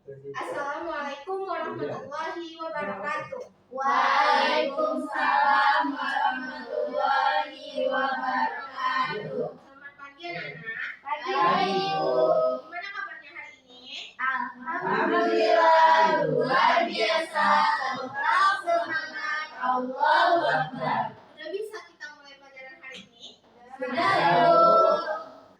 Assalamualaikum warahmatullahi wabarakatuh. Waalaikumsalam warahmatullahi wabarakatuh. Selamat pagi anak-anak. Pagi, Bu. Gimana kabarnya hari ini? Alhamdulillah luar biasa. Tetap semangat. Allahu Akbar. Sudah bisa kita mulai pelajaran hari ini? Sudah, Bu.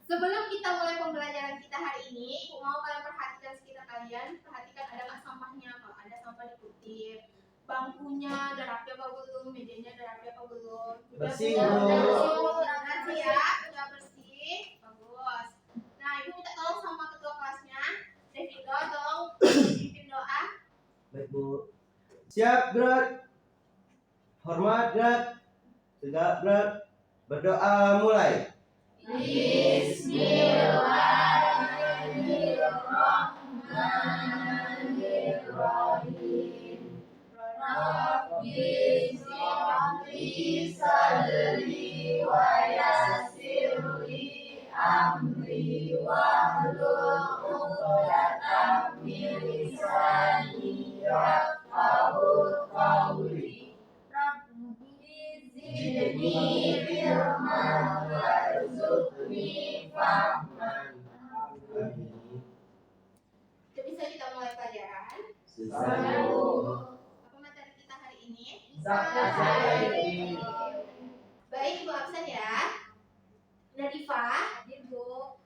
Sebelum kita mulai pembelajaran kita hari ini, Ibu mau kalian perhatikan sekitar kalian. Perhatikan ada nggak sampahnya. Kalau ada sampah dikutip. Bangkunya udah rapi apa belum? Mejanya udah rapi apa belum? Bersih, Sudah Bu. bersih ya, sudah bersih. Bagus. Nah, Ibu minta tolong sama ketua kelasnya. Devido, tolong pimpin doa. Baik, Bu. Siap, gerak. Hormat, gerak. Tegak, gerak. Berdoa mulai. Bismillahirrahmanirrahim. Rabbi shrahli sadri wa yassirli amri wahlul 'uqdatam min lisani yafqahu qawli. Rabbi zidni ilman warzuqni fahman. Sudah bisa kita mulai pelajaran. Selesai. Apa materi kita hari ini? Zakat. Baik, Ibu absen ya. Nadifa, hadir Bu.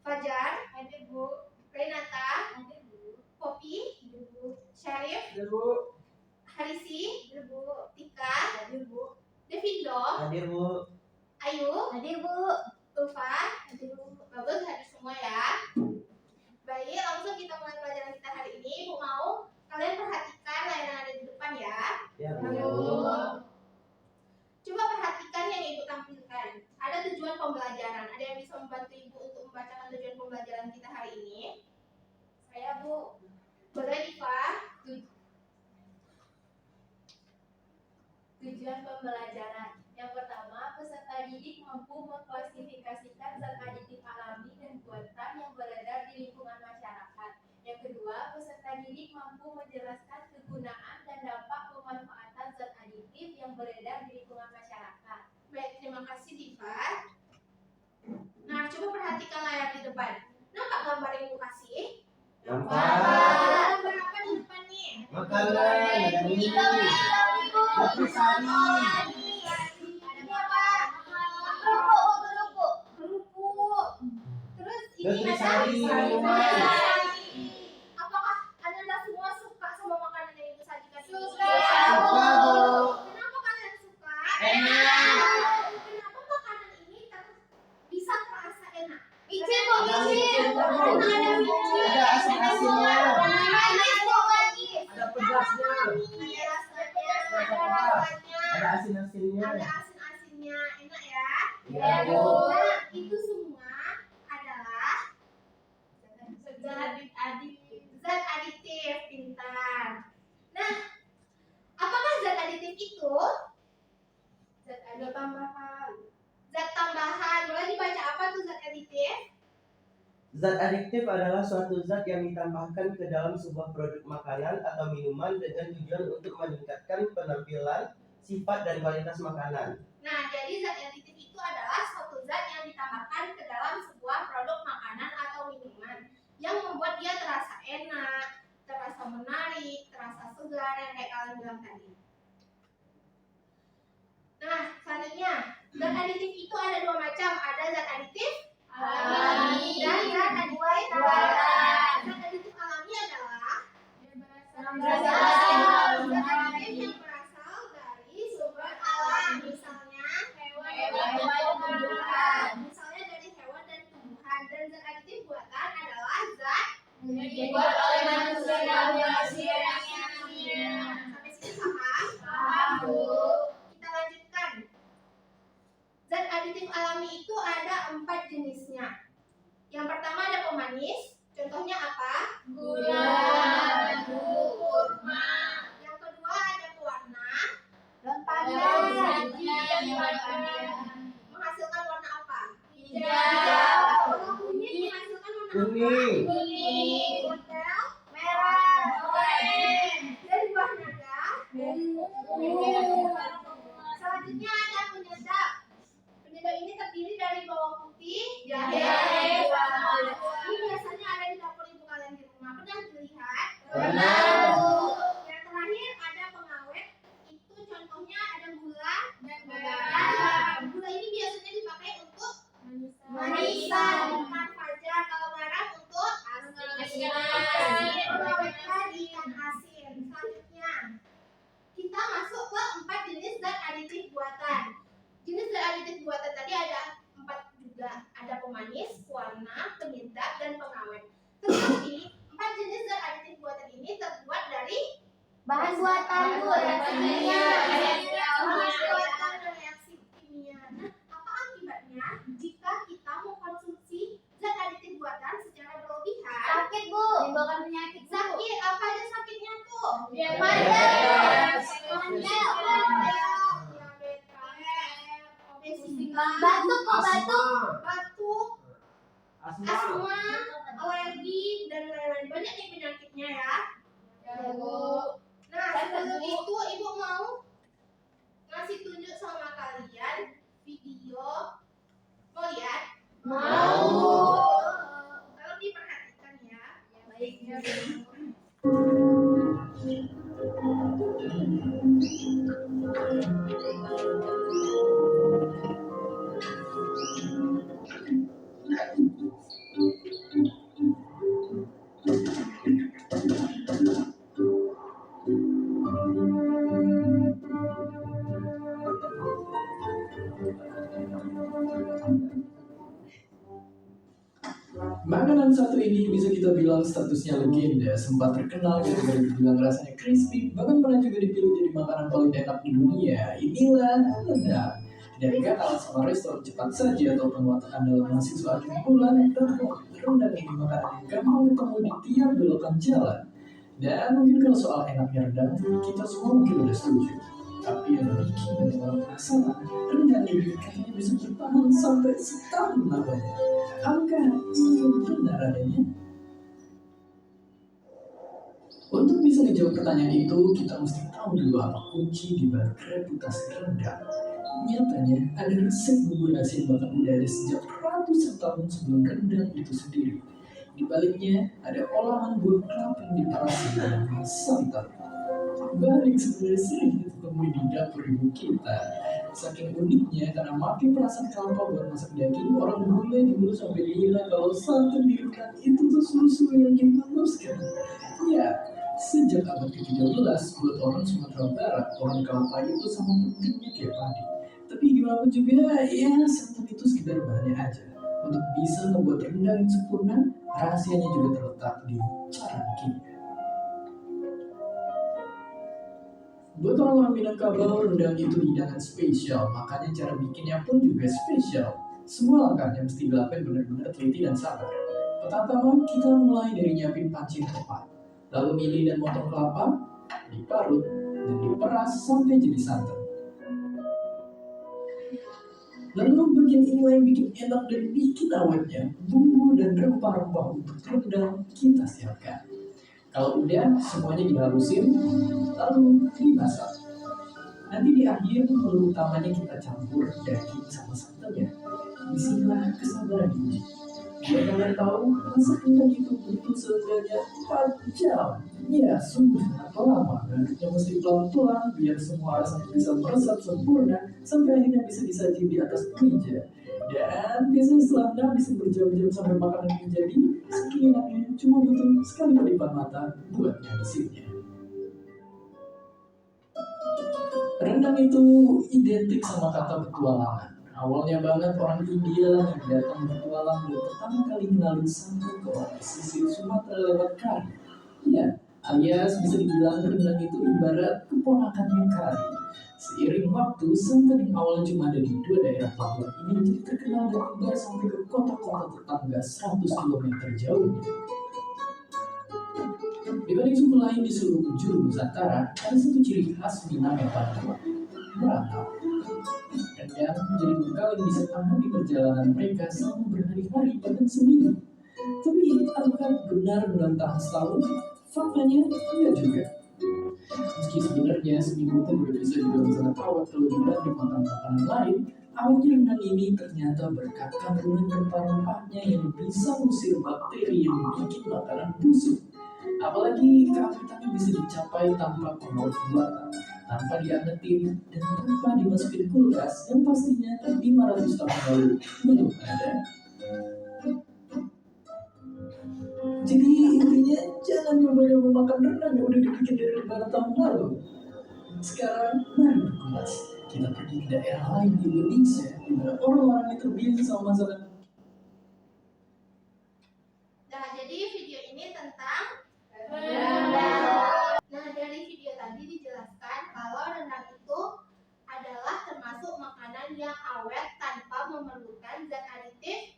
Fajar, hadir Bu. Renata, hadir Bu. Popi, hadir Bu. Syarif, Hadir, Bu. Harisi, hadir Bu. Tika, hadir Bu. Devindo, Hadir, Bu. Ayu, Hadir, Bu. Ulfa, hadir Bu. Bagus, hadir semua ya. Baik, langsung kita mulai pelajaran kita hari ini. Ibu mau kalian perhatikan layanan ada di depan ya. Ya, Bu. Coba perhatikan yang Ibu tampilkan. Ada tujuan pembelajaran. Ada yang bisa membantu Ibu untuk membacakan tujuan pembelajaran kita hari ini? Saya, Bu. Boleh, Diva? Tujuan pembelajaran. Yang pertama, peserta didik mampu mengklasifikasikan zat aditif alami dan buatan yang beredar di lingkungan masyarakat. Yang kedua, peserta didik mampu menjelaskan kegunaan dan dampak pemanfaatan zat aditif yang beredar di lingkungan masyarakat. Baik, terima kasih, Diva. Nah, coba perhatikan layar di depan. Nampak gambar yang Ibu kasih? Nampak. Ada gambar apa di depan nih? Makanan dan ini. Nutrisari. Ini apa? Kerupuk. Terus ini Nutrisari. ada apakah Anda semua suka sama makanan yang Ibu sajikan ini? Suka, Bu. Kenapa kalian suka? Enak. Kenapa makanan ini bisa terasa enak? Micin, Bu, micin. Ada micin. Ada asin-asinnya. Manis, Bu, manis. Ada pedasnya. Ada rasanya. Ada asin-asinnya. Ada asin-asinnya. Enak ya? Ya, Bu. Nah, itu semua adalah zat aditif. Pintar. Nah, apakah zat aditif itu? Zat tambahan. Zat tambahan. Boleh dibaca apa tuh zat aditif? Zat adiktif adalah suatu zat yang ditambahkan ke dalam sebuah produk makanan atau minuman dengan tujuan untuk meningkatkan penampilan, sifat, dan kualitas makanan. Nah, jadi zat aditif itu adalah suatu zat yang ditambahkan ke dalam sebuah produk makanan atau minuman yang membuat dia terasa enak, terasa menarik, terasa segar yang kayak kalian bilang tadi. Nah, selanjutnya, zat aditif itu ada dua macam. Ada zat aditif Alami dan zat aditif buatan. Zat aditif alami adalah Berasal zat aditif yang berasal dari sumber alam, misalnya hewan dan tumbuhan. misalnya dari hewan dan tumbuhan. Dan zat aditif buatan adalah zat Dibuat oleh manusia dan hasilnya. sampai sini paham? Paham, Bu. Kita lanjutkan. Zat aditif alami itu ada 4 jenisnya. Yang pertama ada pemanis. Contohnya apa? lihat? Pernah, Bu. Yang terakhir ada pengawet. Itu contohnya ada gula Dan garam. Gula ini biasanya dipakai untuk manisan. Bukan Fajar. Kalau garam untuk asin. Pengawetkan ikan asin. Selanjutnya kita masuk ke 4 jenis zat aditif buatan. Jenis zat aditif buatan tadi ada 4 juga. Ada pemanis, pewarna, penyedap, dan pengawet. Tetapi 4 jenis zat aditif buatan ini terbuat dari bahan buatan, Bu. Reaksi kimia. buatan reaksi kimia. Nah, apa akibatnya jika kita mengkonsumsi zat aditif buatan secara berlebihan? Sakit, Bu. Timbulkan penyakit, Bu. Sakit, apa aja sakitnya tuh? Diabetes. Batuk, kok batuk. Batuk, asma, alergi, dan lain-lain. Banyak nih penyakitnya ya. Ya, Bu. Nah, sebelum itu Ibu mau ngasih tunjuk sama kalian video. Mau lihat? Mau. Kalau diperhatikan ya. Baiknya, Makanan satu ini bisa kita bilang statusnya legenda, sempat terkenal gara-gara dibilang rasanya crispy, bahkan pernah juga dipilih jadi makanan paling enak di dunia. Inilah rendang. Tidak kalah sama restoran cepat saja atau penguatan andalan mahasiswa akhir bulan, rendang ini makanan yang gampang ketemu di tiap belokan jalan. Dan mungkin kalau soal enaknya rendang, kita semua mungkin udah setuju. Tapi yang bikin banyak orang penasaran, rendang ini katanya bisa bertahan sampai setahun lamanya. Apakah ini benar adanya? Untuk bisa menjawab pertanyaan itu, kita mesti tahu dulu apa kunci di balik reputasi rendang. Nyatanya, ada resep bumbu rahasia yang bahkan udah ada sejak ratusan tahun sebelum rendang itu sendiri. Di baliknya, ada olahan buah kelapa yang diperasi dalam santan. Balik sebenarnya sering ditemui di dapur ibu kita. Saking uniknya karena makin perasan kelapa buat masak daging, orang bule dulu sampai gila kalau santan di rendang itu tuh susu yang dimaluskan. Ya, sejak abad ke-13 buat orang Sumatera Barat, orang kelapa itu sama pentingnya kayak padi. Tapi gimana pun juga, ya santan itu sekedar bahannya aja. Untuk bisa membuat rendang yang sempurna, rahasianya juga terletak di cara bikinnya. Buat orang-orang Minangkabau, rendang itu hidangan spesial, makanya cara bikinnya pun juga spesial. Semua langkahnya mesti dilakukan benar-benar teliti dan sabar. Pertama, kita mulai dari nyiapin panci yang tepat, lalu milih dan motong kelapa, diparut, dan diperas sampai jadi santan. Lalu bagian inilah yang bikin enak dan bikin awetnya, bumbu dan rempah-rempah untuk rendang kita siapkan. Kalau udah semuanya dihalusin, lalu dimasak. Nanti di akhir menu utamanya kita campur daging sama santannya. Disinilah kesabaran diuji. Buat kalian tahu, masak rendang itu butuh setidaknya 4 jam. Ya, sungguh sangat lama. Garuknya mesti pelan-pelan biar semua rasanya bisa meresap sempurna sampai akhirnya bisa disaji di atas meja. Dan biasanya setelah bisa berjam-jam sampai makanan ini jadi, saking enaknya cuma butuh sekali kedipan mata buat nyabesinnya. Rendang itu identik sama kata petualangan. Awalnya banget orang India yang datang bertualang dan pertama kali kenalin santan ke orang pesisir Sumatera lewat kari. Ya, alias bisa dibilang rendang itu ibarat keponakannya kari. Seiring waktu, santan yang awalnya cuma ada di 2 daerah pelabuhan ini menjadi terkenal dan menyebar sampai ke kota-kota tetangga 100 km jauhnya. Dibanding suku lain di seluruh penjuru Nusantara, ada satu ciri khas Minang yang paling kuat, merantau. Rendang menjadi bekal yang bisa tahan di perjalanan mereka selama berhari-hari bahkan seminggu. Tapi apakah benar-benar tahan setahun? Faktanya tidak juga. Meski sebenarnya seminggu pun udah bisa dibilang sangat awet kalau dibanding makanan lain, awalnya rendang ini ternyata berkat kandungan rempah-rempahnya yang bisa mengusir bakteri yang bikin makanan busuk. Apalagi bisa dicapai tanpa pengawet buatan, tanpa diangetin, dan tanpa dimasukin kulkas yang pastinya 500 tahun lalu belum ada. Jadi intinya jangan nyoba-nyoba makan rendang yang udah dibikin dari lebaran tahun lalu. Sekarang mari berkulas. Kita pergi ke daerah lain di Indonesia di mana orang-orang itu terbiasa sama masakan. Nah, jadi video ini tentang Rendang. Nah, dari video tadi dijelaskan kalau rendang itu adalah termasuk makanan yang awet tanpa memerlukan zat aditif.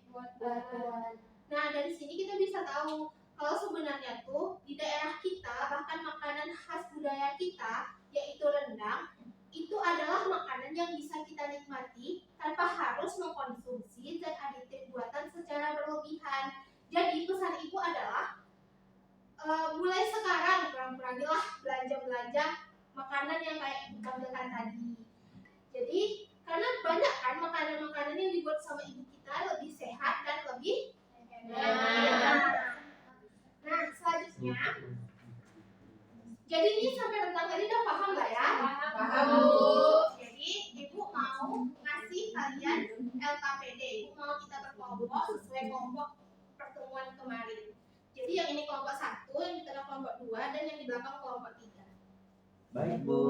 Nah, dari sini kita bisa tahu kalau sebenarnya tuh di daerah kita, bahkan makanan khas budaya kita, yaitu rendang, itu adalah makanan yang bisa kita nikmati tanpa harus mengkonsumsi zat aditif buatan secara berlebihan. Jadi pesan ibu adalah mulai sekarang kurang-kurangilah belanja-belanja makanan yang kayak ibu tampilkan tadi. Jadi karena banyak kan makanan-makanan yang dibuat sama ibu kita lebih sehat dan lebih enak. Nah, selanjutnya, jadi ini sampai tentang tadi udah paham lah ya? Paham. Jadi ibu mau ngasih kalian LKPD. Ibu mau kita berkelompok sesuai kelompok pertemuan kemarin. Jadi yang ini kelompok 1, yang di tengah kelompok 2, dan yang di belakang kelompok 3. Baik, Bu.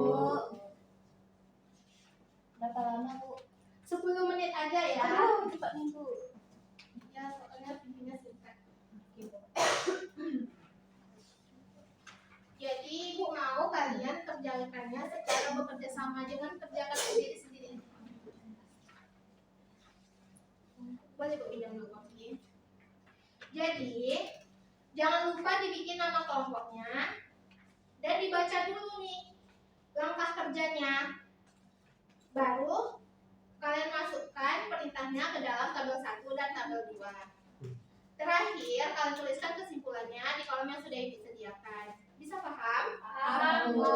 Berapa lama, Bu? 10 menit aja ya. Aduh, cepat nih, Bu. Ya, soalnya videonya singkat. Jadi ibu mau kalian kerjakannya secara bekerja sama, jangan kerjakan sendiri-sendiri. Boleh Bu pinjam dulu kopi. Jadi jangan lupa dibikin nama kelompoknya dan dibaca dulu nih langkah kerjanya. Baru kalian masukkan perintahnya ke dalam tabel 1 dan tabel 2. Terakhir kalian tuliskan kesimpulannya di kolom yang sudah ibu sediakan. Bisa paham? Paham, Bu.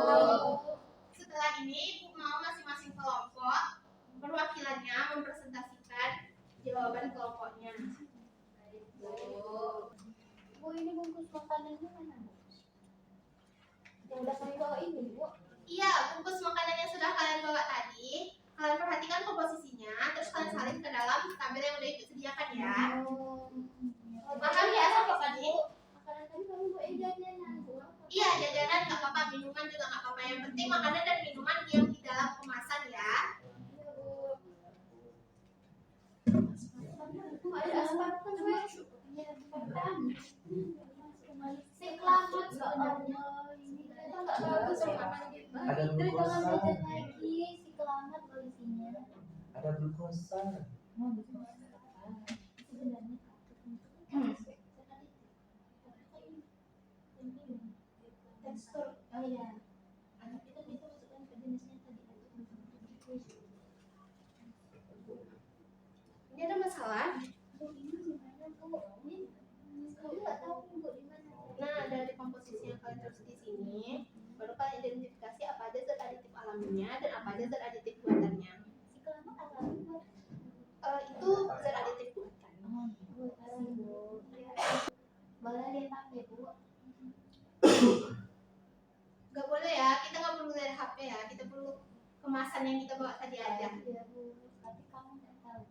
Setelah ini ibu mau masing-masing kelompok perwakilannya mempresentasikan jawaban kelompoknya. Bu, ini bungkus makanannya mana, Bu? Yang udah kami bawa ini, Bu. Iya, bungkus makanan yang sudah kalian bawa tadi, kalian perhatikan komposisinya, terus kalian salin ke dalam tabel yang udah ibu sediakan ya. Paham ya sampai sini? Makanan tadi kami bawa jajanan, Bu. Iya, jajanan nggak apa-apa, minuman juga nggak apa-apa. Yang penting makanan dan minuman yang di dalam kemasan ya. Iya, Bu. Bu, ada aspartam, Bu. Iya, aspartam. Selamat sebenarnya. Ini kita nggak bagus makan gitu. Ada Terus jangan glukosa. jajan lagi. Si kelamat polisinya. Ada glukosa. Sebenarnya tekstur. Oh iya. Anak kita bisa masukkan ke jenisnya tadi. Ini ada masalah. Bu, ini gimana, Bu? Ini kamu nggak tahu, Bu, di mana? Nah, dari komposisi yang kalian tulis di sini, baru kalian identifikasi apa aja zat aditif alaminya dan apa aja zat aditif buatannya. Si kelamat alami, Bu. Itu zat aditif buatan. Oh, Bu, alami, Bu. Boleh lihat HP, Bu? Gak boleh ya, kita nggak perlu lihat HP ya, kita perlu kemasan yang kita bawa tadi aja. Iya, Bu. Tapi kamu nggak tahu.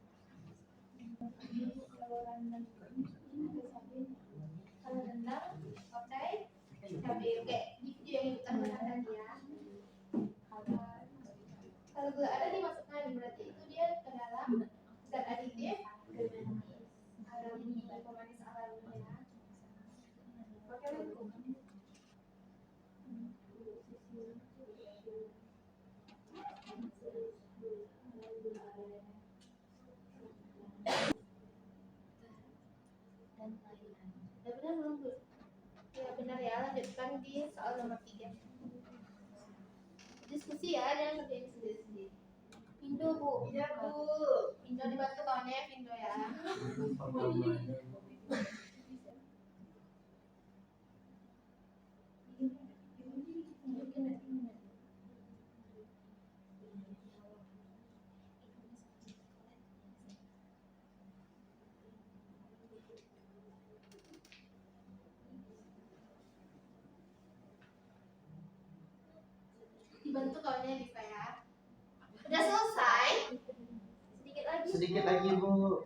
Kalau rendang ini ada sabun. Kalau rendang, pakai cabai. Oke, di video yang kita tampilkan tadi ya. Kalau gula ada dimasukkan, berarti itu dia ke dalam zat aditif alami, pemanis alami ya. Pakai lengkap. Dan lain-lain. Udah benar belum, Bu? Ya benar ya, lanjutkan di soal nomor 3. Diskusi ya, jangan kerjain sendiri-sendiri. Indo, Bu. Iya, Bu. Indo dibantu kawannya ya, Indo ya. sedikit lagi Bu.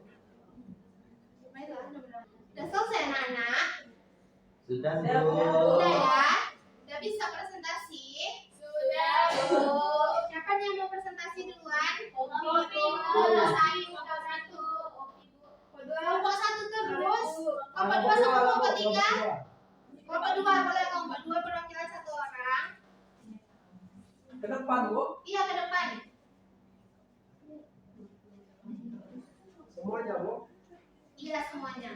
Udah selesai anak-anak? Sudah Bu. Udah ya? Udah bisa presentasi? Sudah, Bu. Siapa nih yang mau presentasi duluan? Oke, Bu. Kelompok satu terus. Kelompok dua sama kelompok tiga. Kelompok dua boleh kelompok dua perwakilan satu orang. Ke depan, Bu. Iya ke depan. Semuanya, Bu. Iya semuanya.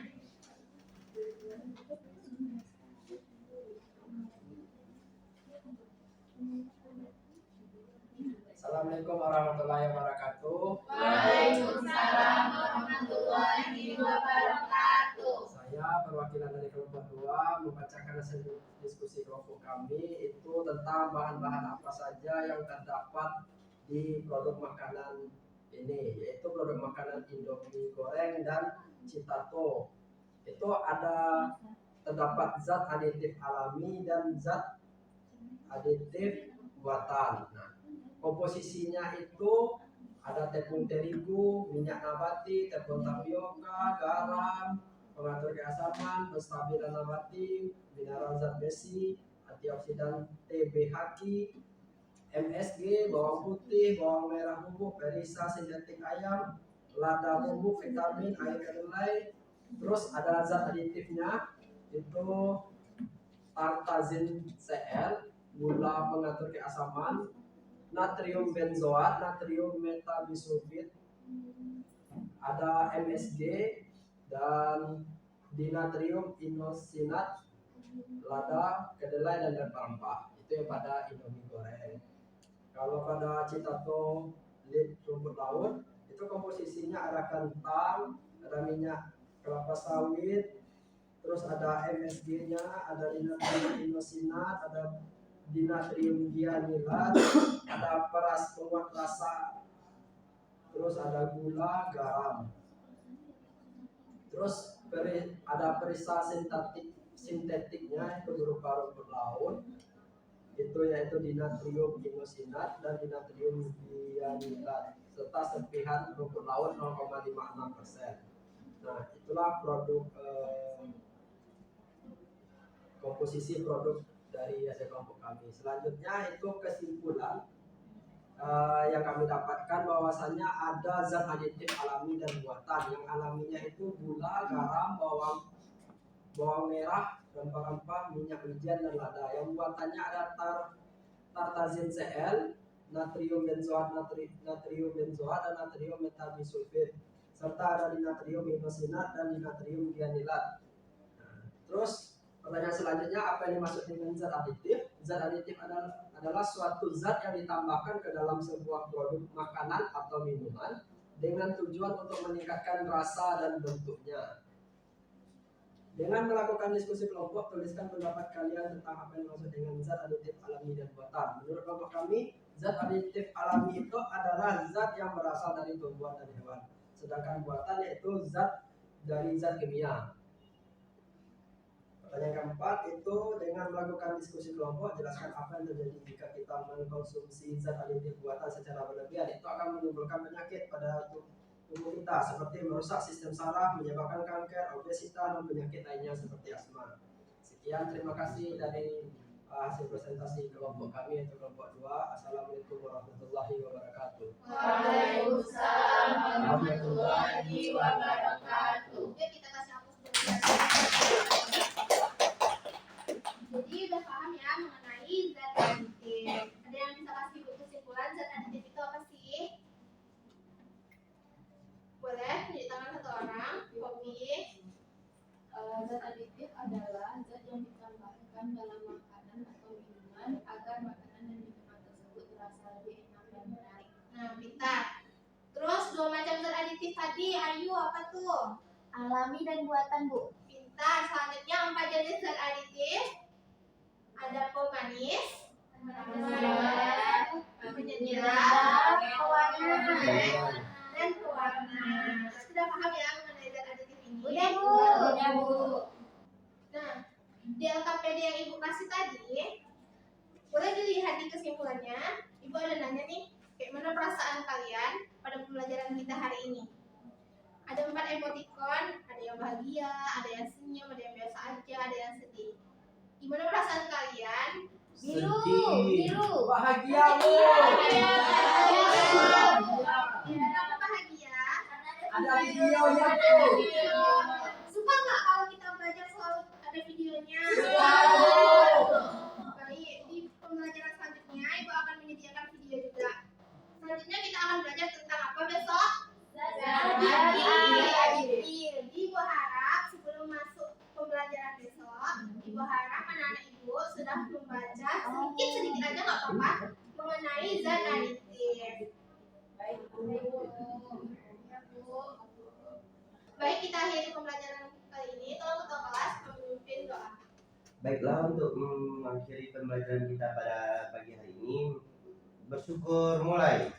Assalamualaikum warahmatullahi wabarakatuh. Waalaikumsalam warahmatullahi wabarakatuh. Saya perwakilan dari kelompok 2 membacakan hasil diskusi kelompok kami itu tentang bahan-bahan apa saja yang terdapat di produk makanan ini, yaitu produk makanan Indomie goreng dan Citato. Itu ada terdapat zat aditif alami dan zat aditif buatan. Nah, komposisinya itu ada tepung terigu, minyak nabati, tepung tapioka, garam, pengatur keasaman, penstabilan nabati, mineral zat besi, antioksidan TBHQ, MSG, bawang putih, bawang merah bubuk, perisa sintetik ayam, lada bubuk, vitamin, air kedelai. Terus ada zat aditifnya itu tartazin Cl, gula pengatur keasaman, natrium benzoat, natrium metabisulfit, ada MSG dan dinatrium inosinat, lada, kedelai dan rempah-rempah. Itu yang pada Indomie goreng. Kalau pada Citato Lead rumput laut itu komposisinya ada kentang, ada minyak kelapa sawit, terus ada MSG-nya, ada dinatrium inosinat, ada dinatrium dianilat, ada peras penguat rasa, terus ada gula, garam, terus ada perisa sintetiknya itu berupa rumput laut, itu yaitu dinatrium inosinat dan dinatrium dianilat serta serpihan rumput laut 0,56%. Nah, itulah produk komposisi produk dari hasil kelompok kami. Selanjutnya itu kesimpulan yang kami dapatkan bahwasannya ada zat aditif alami dan buatan. Yang alaminya itu gula, garam, bawang merah, rempah-rempah, minyak wijen dan lada. Yang buatannya ada tartazin Cl, natrium benzoat, natrium benzoat dan natrium metabisulfit, serta ada dinatrium inosinat dan dinatrium dianilat. Nah, terus pertanyaan selanjutnya, apa yang dimaksud dengan zat aditif? Zat aditif adalah suatu zat yang ditambahkan ke dalam sebuah produk makanan atau minuman dengan tujuan untuk meningkatkan rasa dan bentuknya. Dengan melakukan diskusi kelompok, tuliskan pendapat kalian tentang apa yang dimaksud dengan zat aditif alami dan buatan. Menurut kelompok kami, zat aditif alami itu adalah zat yang berasal dari tumbuhan dan hewan. Sedangkan buatan yaitu zat dari zat kimia. Pertanyaan keempat itu dengan melakukan diskusi kelompok, jelaskan apa yang terjadi jika kita mengkonsumsi zat aditif buatan secara berlebihan. Itu akan menimbulkan penyakit pada tubuh kita seperti merusak sistem saraf, menyebabkan kanker, obesitas dan penyakit lainnya seperti asma. Sekian, terima kasih dari hasil presentasi kelompok kami yaitu kelompok 2. Assalamualaikum warahmatullahi wabarakatuh. Waalaikumsalam warahmatullahi wabarakatuh. Oke, kita kasih hapus dulu. Jadi udah paham ya mengenai zat aditif. Ada yang bisa kasih kesimpulan zat aditif itu apa sih? Boleh di tangan satu orang. Kopi. Zat aditif adalah zat yang ditambahkan dalam makanan atau minuman agar makanan dan minuman tersebut terasa lebih enak dan menarik. Nah, pintar. Terus dua macam zat aditif tadi, Ayu apa tuh? Alami dan buatan, Bu. Pintar. Selanjutnya 4 jenis zat aditif. Ada pemanis, penyedap, pewarna, dan pewarna. Sudah paham ya mengenai zat aditif ini? Udah, Bu. Udah, Bu. Nah, di LKPD yang Ibu kasih tadi, boleh dilihat di kesimpulannya. Ibu ada nanya nih, kayak mana perasaan kalian pada pembelajaran kita hari ini? Ada 4 emoticon, ada yang bahagia, ada yang senyum, ada yang biasa aja, ada yang sedih. Gimana perasaan kalian? Biru, Sedih. biru. Bahagia, Bu. Bahagia. Kenapa bahagia? Ada videonya, Bu. Suka nggak kalau kita belajar selalu ada videonya? Baik, di pembelajaran selanjutnya Ibu akan menyediakan video juga. Selanjutnya kita akan belajar tentang apa besok? Ibu harap sebelum masuk pembelajaran besok, Ibu harap anak-anak Ibu sudah membaca sedikit aja nggak apa-apa mengenai zat aditif. Baik, kita akhiri pembelajaran kali ini. Tolong ketua kelas memimpin doa. Baiklah, untuk mengakhiri pembelajaran kita pada pagi hari ini, bersyukur mulai.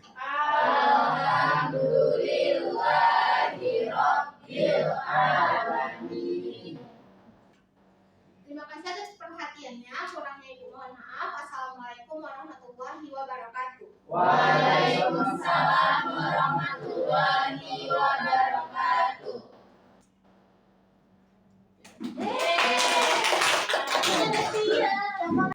Terima kasih atas perhatiannya. Kurangnya Ibu mohon maaf. Assalamualaikum warahmatullahi wabarakatuh.